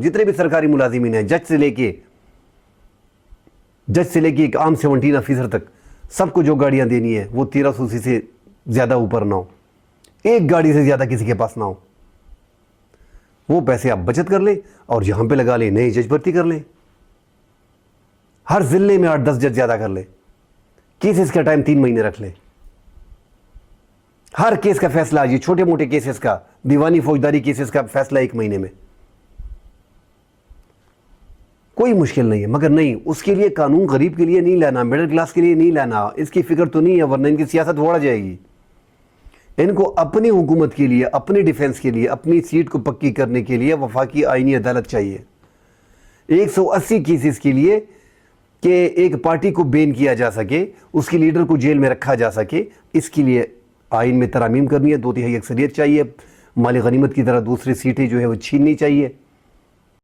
جتنے بھی سرکاری ملازمین ہیں، جج سے لے کے ایک عام 17% تک، سب کو جو گاڑیاں دینی ہے وہ 1300 سی سے زیادہ اوپر نہ ہو، ایک گاڑی سے زیادہ کسی کے پاس نہ ہو. وہ پیسے آپ بچت کر لیں اور یہاں پہ لگا لیں، نئے جج بھرتی کر لیں، ہر ضلع میں 8-10 جج زیادہ کر لیں، کیسز کا ٹائم 3 مہینے رکھ لیں، ہر کیس کا فیصلہ، یہ چھوٹے موٹے کیسز کا، دیوانی فوجداری کیسز کا فیصلہ 1 مہینے میں، کوئی مشکل نہیں ہے. مگر نہیں، اس کے لیے قانون غریب کے لیے نہیں لانا، مڈل کلاس کے لیے نہیں لانا، اس کی فکر تو نہیں ہے، ورنہ ان کی سیاست وڑ جائے گی. ان کو اپنی حکومت کے لیے، اپنی ڈیفنس کے لیے، اپنی سیٹ کو پکی کرنے کے لیے وفاقی آئینی عدالت چاہیے. 180 کیسز کے لیے کہ ایک پارٹی کو بین کیا جا سکے، اس کی لیڈر کو جیل میں رکھا جا سکے، اس کے لیے آئین میں ترامیم کرنی ہے، 2/3 اکثریت چاہیے. مال غنیمت کی طرح دوسری سیٹیں جو ہے وہ چھیننی چاہیے.